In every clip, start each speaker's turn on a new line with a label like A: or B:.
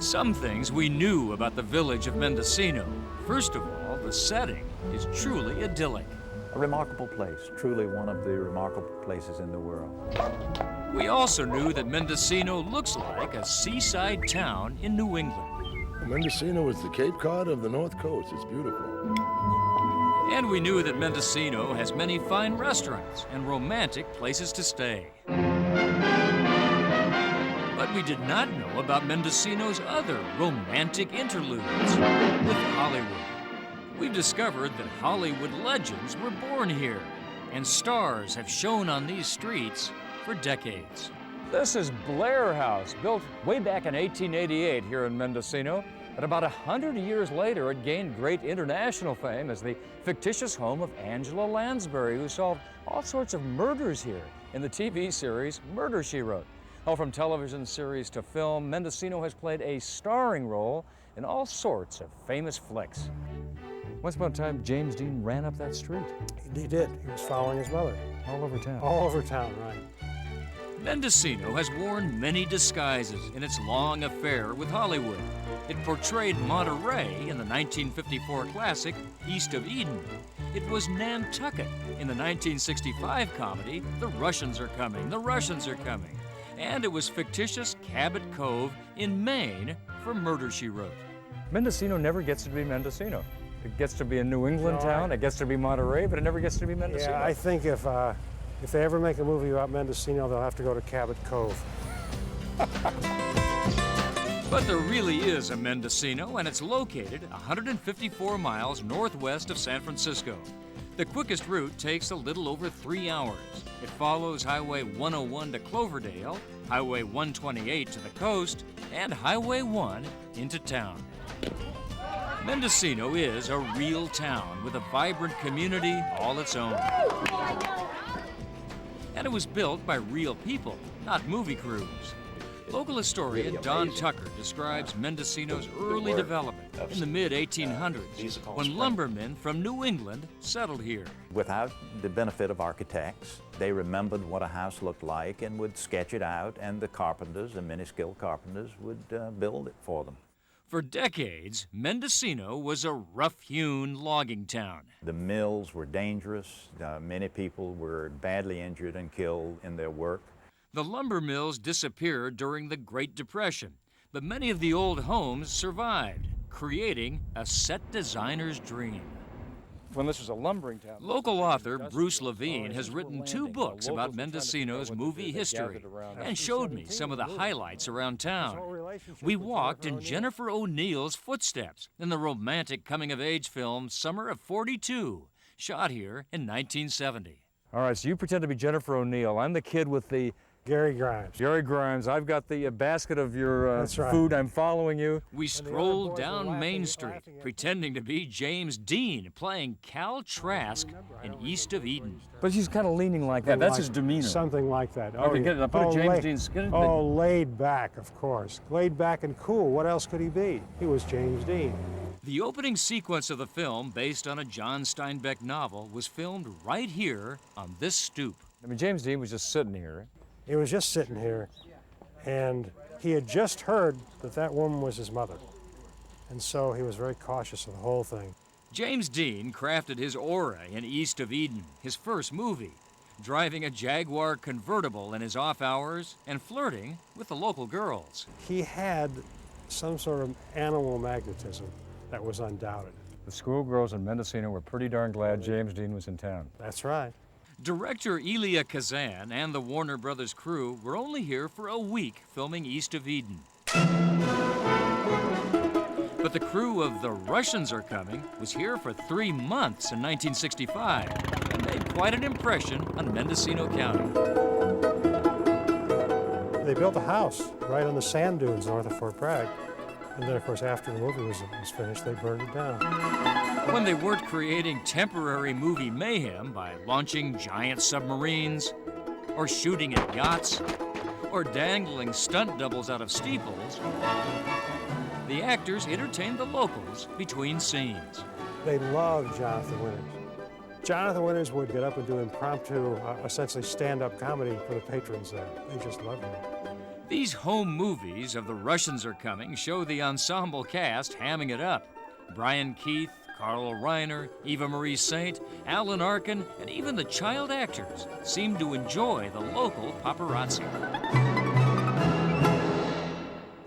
A: Some things we knew about the village of Mendocino. First of all, the setting is truly idyllic.
B: A remarkable place, truly one of the remarkable places in the world.
A: We also knew that Mendocino looks like a seaside town in New England.
C: Mendocino is the Cape Cod of the North Coast. It's beautiful.
A: And we knew that Mendocino has many fine restaurants and romantic places to stay. But we did not know about Mendocino's other romantic interludes with Hollywood. We've discovered that Hollywood legends were born here, and stars have shone on these streets for decades. This is Blair House, built way back in 1888 here in Mendocino. But about 100 years later, it gained great international fame as the fictitious home of Angela Lansbury, who solved all sorts of murders here in the TV series Murder, She Wrote. Oh, from television series to film, Mendocino has played a starring role in all sorts of famous flicks. Once upon a time, James Dean ran up that street.
D: He did. He was following his mother.
A: All over town.
D: All over town, right.
A: Mendocino has worn many disguises in its long affair with Hollywood. It portrayed Monterey in the 1954 classic East of Eden. It was Nantucket in the 1965 comedy The Russians Are Coming, The Russians Are Coming. And it was fictitious Cabot Cove in Maine for Murder, She Wrote. Mendocino never gets to be Mendocino. It gets to be a New England town, it gets to be Monterey, but it never gets to be Mendocino.
D: Yeah, I think if they ever make a movie about Mendocino, they'll have to go to Cabot Cove.
A: But there really is a Mendocino, and it's located 154 miles northwest of San Francisco. The quickest route takes a little over 3 hours. It follows Highway 101 to Cloverdale, Highway 128 to the coast, and Highway 1 into town. Mendocino is a real town with a vibrant community all its own. And it was built by real people, not movie crews. Local historian Don Tucker describes Mendocino's early development in the mid-1800s when lumbermen from New England settled here.
B: Without the benefit of architects, they remembered what a house looked like and would sketch it out, and the carpenters, the many skilled carpenters, would build it for them.
A: For decades, Mendocino was a rough-hewn logging town.
B: The mills were dangerous. Many people were badly injured and killed in their work.
A: The lumber mills disappeared during the Great Depression, but many of the old homes survived, creating a set designer's dream. When this was a lumbering town. Local author Bruce Levine has written 2 books about Mendocino's movie history and showed me some of the highlights around town. We walked in Jennifer O'Neill's footsteps in the romantic coming-of-age film Summer of '42, shot here in 1970. All right, so you pretend to be Jennifer O'Neill. I'm the kid with the
D: Gary Grimes.
A: Gary Grimes, I've got the basket of your food. I'm following you. We strolled down Main Street, pretending to be James Dean, playing Cal Trask in East of Eden. But he's kind of leaning like that. That's his demeanor.
D: Something like that.
A: Okay, get it. I'll put a James Dean.
D: Laid back, of course. Laid back and cool. What else could he be? He was James Dean.
A: The opening sequence of the film, based on a John Steinbeck novel, was filmed right here on this stoop. I mean, James Dean was just sitting here.
D: He was just sitting here, and he had just heard that that woman was his mother. And so he was very cautious of the whole thing.
A: James Dean crafted his aura in East of Eden, his first movie, driving a Jaguar convertible in his off hours and flirting with the local girls.
D: He had some sort of animal magnetism that was undoubted.
A: The schoolgirls in Mendocino were pretty darn glad James Dean was in town.
D: That's right.
A: Director Elia Kazan and the Warner Brothers crew were only here for a week filming East of Eden. But the crew of The Russians Are Coming was here for 3 months in 1965 and made quite an impression on Mendocino County.
D: They built a house right on the sand dunes north of Fort Bragg. And then, of course, after the movie was finished, they burned it down.
A: When they weren't creating temporary movie mayhem by launching giant submarines, or shooting at yachts, or dangling stunt doubles out of steeples, the actors entertained the locals between scenes.
D: They loved Jonathan Winters. Jonathan Winters would get up and do impromptu, essentially stand-up comedy for the patrons there. They just loved him.
A: These home movies of The Russians Are Coming show the ensemble cast hamming it up. Brian Keith, Carl Reiner, Eva Marie Saint, Alan Arkin, and even the child actors seem to enjoy the local paparazzi.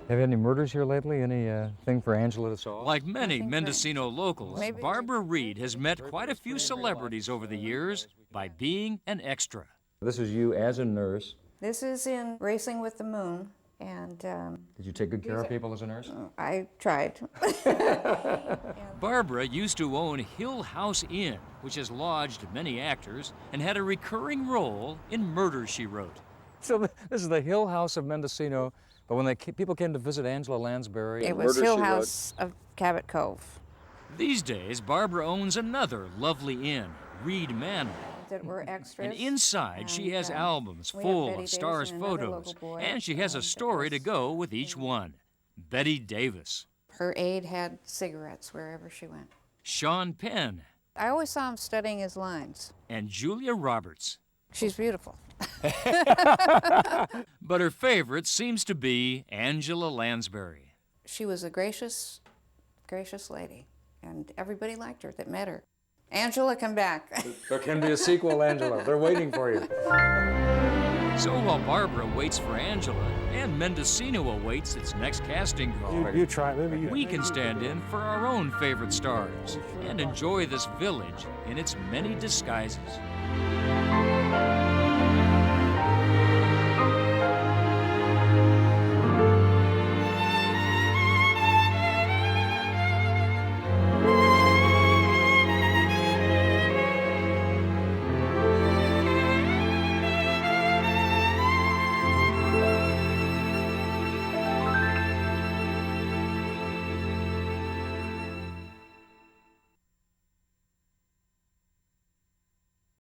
E: Have you had any murders here lately? Any thing for Angela to solve?
A: Like many Mendocino locals,
F: Maybe-
A: Barbara Reed has met quite a few celebrities over the years by being an extra.
E: This is you as a nurse.
F: This is in Racing with the Moon, and
E: Did you take good care of people as a nurse?
F: I tried.
A: Barbara used to own Hill House Inn, which has lodged many actors and had a recurring role in Murder, She Wrote.
E: So this is the Hill House of Mendocino, but when people came to visit Angela Lansbury,
F: It was Hill House of Cabot Cove
A: These days, Barbara owns another lovely inn, Reed Manor.
F: that were extras.
A: And inside, she has
F: And,
A: albums
F: we have
A: full
F: Betty
A: of stars'
F: Davis and another
A: photos,
F: local boy,
A: and she has a
F: that
A: story to
F: was-
A: go with each one. Betty Davis,
F: Her aide had cigarettes wherever she went.
A: Sean Penn,
F: I always saw him studying his lines.
A: and Julia Roberts.
F: She's beautiful.
A: But her favorite seems to be Angela Lansbury.
F: She was a gracious, gracious lady, and everybody liked her that met her. Angela, come back.
E: there can be a sequel, Angela. They're waiting for you.
A: So while Barbara waits for Angela and Mendocino awaits its next casting call,
D: You try, maybe you.
A: we can stand in for our own favorite stars and enjoy this village in its many disguises.